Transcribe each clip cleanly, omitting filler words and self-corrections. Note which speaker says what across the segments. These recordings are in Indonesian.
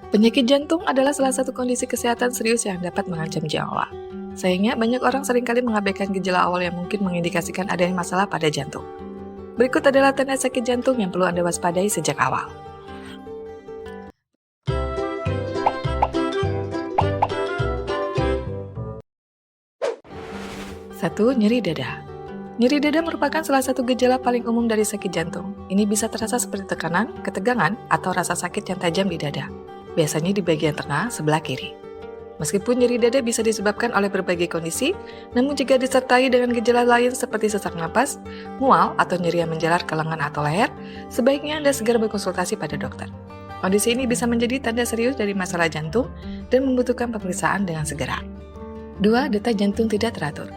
Speaker 1: Penyakit jantung adalah salah satu kondisi kesehatan serius yang dapat mengancam nyawa. Sayangnya, banyak orang seringkali mengabaikan gejala awal yang mungkin mengindikasikan adanya masalah pada jantung. Berikut adalah tanda sakit jantung yang perlu Anda waspadai sejak awal. 1. Nyeri dada. Nyeri dada merupakan salah satu gejala paling umum dari sakit jantung. Ini bisa terasa seperti tekanan, ketegangan, atau rasa sakit yang tajam di dada. Biasanya di bagian tengah sebelah kiri. Meskipun nyeri dada bisa disebabkan oleh berbagai kondisi, namun jika disertai dengan gejala lain seperti sesak napas, mual, atau nyeri yang menjalar ke lengan atau leher, sebaiknya Anda segera berkonsultasi pada dokter. Kondisi ini bisa menjadi tanda serius dari masalah jantung dan membutuhkan pemeriksaan dengan segera. 2. Detak jantung tidak teratur.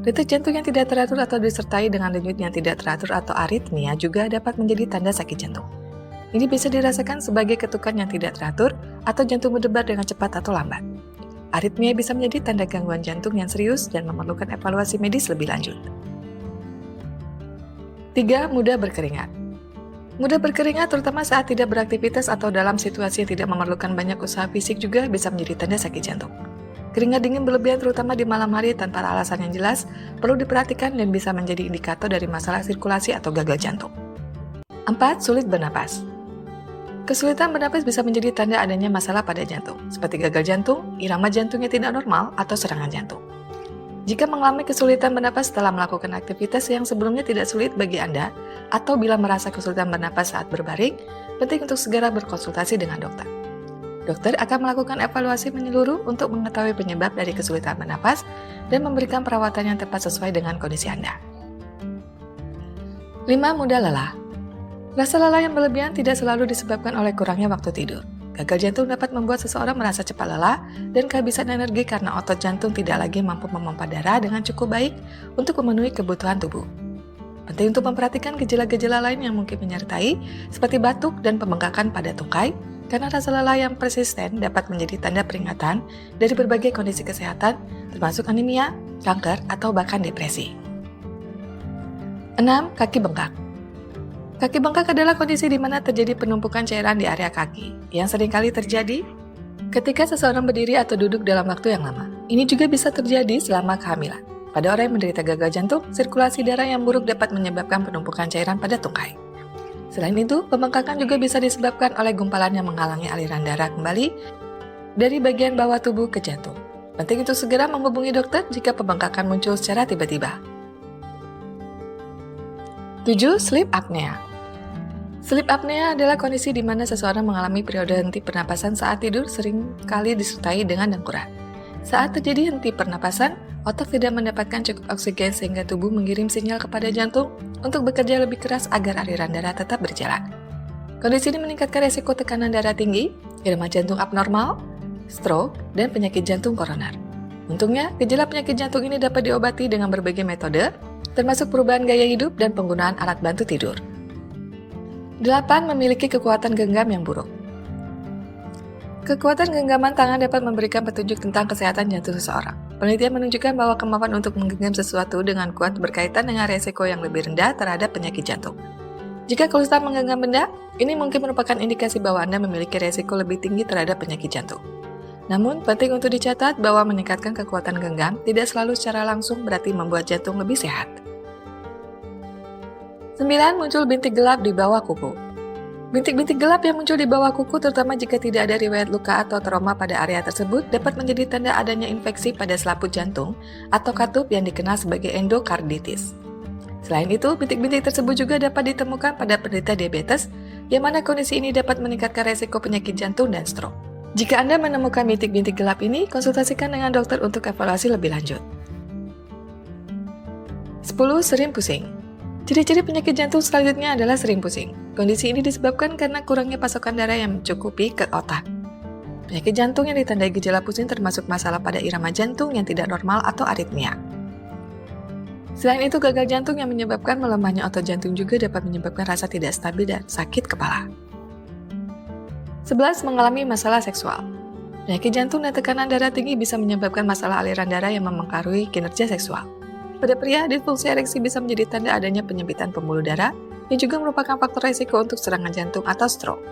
Speaker 1: Detak jantung yang tidak teratur atau disertai dengan denyut yang tidak teratur atau aritmia juga dapat menjadi tanda sakit jantung. Ini bisa dirasakan sebagai ketukan yang tidak teratur atau jantung berdebar dengan cepat atau lambat. Aritmia bisa menjadi tanda gangguan jantung yang serius dan memerlukan evaluasi medis lebih lanjut. 3. Mudah berkeringat. Mudah berkeringat terutama saat tidak beraktivitas atau dalam situasi yang tidak memerlukan banyak usaha fisik juga bisa menjadi tanda sakit jantung. Keringat dingin berlebihan terutama di malam hari tanpa alasan yang jelas perlu diperhatikan dan bisa menjadi indikator dari masalah sirkulasi atau gagal jantung. 4. Sulit bernapas. Kesulitan bernapas bisa menjadi tanda adanya masalah pada jantung, seperti gagal jantung, irama jantungnya tidak normal, atau serangan jantung. Jika mengalami kesulitan bernapas setelah melakukan aktivitas yang sebelumnya tidak sulit bagi Anda, atau bila merasa kesulitan bernapas saat berbaring, penting untuk segera berkonsultasi dengan dokter. Dokter akan melakukan evaluasi menyeluruh untuk mengetahui penyebab dari kesulitan bernapas dan memberikan perawatan yang tepat sesuai dengan kondisi Anda. 5. Mudah lelah. Rasa lelah yang berlebihan tidak selalu disebabkan oleh kurangnya waktu tidur. Gagal jantung dapat membuat seseorang merasa cepat lelah dan kehabisan energi karena otot jantung tidak lagi mampu memompa darah dengan cukup baik untuk memenuhi kebutuhan tubuh. Penting untuk memperhatikan gejala-gejala lain yang mungkin menyertai, seperti batuk dan pembengkakan pada tungkai, karena rasa lelah yang persisten dapat menjadi tanda peringatan dari berbagai kondisi kesehatan, termasuk anemia, kanker, atau bahkan depresi. 6. Kaki bengkak. Kaki bengkak adalah kondisi di mana terjadi penumpukan cairan di area kaki, yang seringkali terjadi ketika seseorang berdiri atau duduk dalam waktu yang lama. Ini juga bisa terjadi selama kehamilan. Pada orang yang menderita gagal jantung, sirkulasi darah yang buruk dapat menyebabkan penumpukan cairan pada tungkai. Selain itu, pembengkakan juga bisa disebabkan oleh gumpalan yang menghalangi aliran darah kembali dari bagian bawah tubuh ke jantung. Penting untuk segera menghubungi dokter jika pembengkakan muncul secara tiba-tiba. 7. Sleep apnea. Sleep apnea adalah kondisi di mana seseorang mengalami periode henti pernapasan saat tidur, sering kali disertai dengan dengkuran. Saat terjadi henti pernapasan, otak tidak mendapatkan cukup oksigen sehingga tubuh mengirim sinyal kepada jantung untuk bekerja lebih keras agar aliran darah tetap berjalan. Kondisi ini meningkatkan resiko tekanan darah tinggi, irama jantung abnormal, stroke, dan penyakit jantung koroner. Untungnya, gejala penyakit jantung ini dapat diobati dengan berbagai metode, termasuk perubahan gaya hidup dan penggunaan alat bantu tidur. 8. Memiliki kekuatan genggam yang buruk. Kekuatan genggaman tangan dapat memberikan petunjuk tentang kesehatan jantung seseorang. Penelitian menunjukkan bahwa kemampuan untuk menggenggam sesuatu dengan kuat berkaitan dengan resiko yang lebih rendah terhadap penyakit jantung. Jika kesulitan menggenggam benda, ini mungkin merupakan indikasi bahwa Anda memiliki resiko lebih tinggi terhadap penyakit jantung. Namun, penting untuk dicatat bahwa meningkatkan kekuatan genggam tidak selalu secara langsung berarti membuat jantung lebih sehat. 9. Muncul bintik gelap di bawah kuku. Bintik-bintik gelap yang muncul di bawah kuku, terutama jika tidak ada riwayat luka atau trauma pada area tersebut, dapat menjadi tanda adanya infeksi pada selaput jantung atau katup yang dikenal sebagai endokarditis. Selain itu, bintik-bintik tersebut juga dapat ditemukan pada penderita diabetes, yang mana kondisi ini dapat meningkatkan resiko penyakit jantung dan stroke. Jika Anda menemukan bintik-bintik gelap ini, konsultasikan dengan dokter untuk evaluasi lebih lanjut. 10. Sering pusing. Ciri-ciri penyakit jantung selanjutnya adalah sering pusing. Kondisi ini disebabkan karena kurangnya pasokan darah yang mencukupi ke otak. Penyakit jantung yang ditandai gejala pusing termasuk masalah pada irama jantung yang tidak normal atau aritmia. Selain itu, gagal jantung yang menyebabkan melemahnya otot jantung juga dapat menyebabkan rasa tidak stabil dan sakit kepala. 11. Mengalami masalah seksual. Penyakit jantung dan tekanan darah tinggi bisa menyebabkan masalah aliran darah yang mempengaruhi kinerja seksual. Pada pria, disfungsi ereksi bisa menjadi tanda adanya penyempitan pembuluh darah yang juga merupakan faktor risiko untuk serangan jantung atau stroke.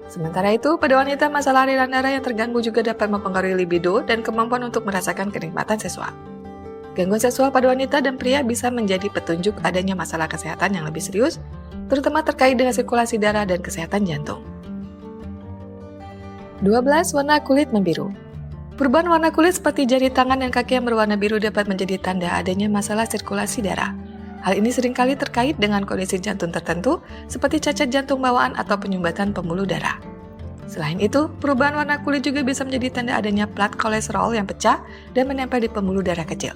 Speaker 1: Sementara itu, pada wanita masalah aliran darah yang terganggu juga dapat mempengaruhi libido dan kemampuan untuk merasakan kenikmatan seksual. Gangguan seksual pada wanita dan pria bisa menjadi petunjuk adanya masalah kesehatan yang lebih serius, terutama terkait dengan sirkulasi darah dan kesehatan jantung. 12. Warna kulit membiru. Perubahan warna kulit seperti jari tangan dan kaki yang berwarna biru dapat menjadi tanda adanya masalah sirkulasi darah. Hal ini seringkali terkait dengan kondisi jantung tertentu seperti cacat jantung bawaan atau penyumbatan pembuluh darah. Selain itu, perubahan warna kulit juga bisa menjadi tanda adanya plat kolesterol yang pecah dan menempel di pembuluh darah kecil.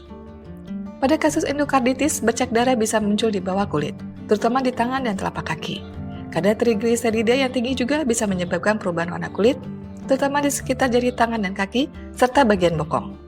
Speaker 1: Pada kasus endokarditis, bercak darah bisa muncul di bawah kulit, terutama di tangan dan telapak kaki. Kadar trigliserida yang tinggi juga bisa menyebabkan perubahan warna kulit, terutama di sekitar jari tangan dan kaki, serta bagian bokong.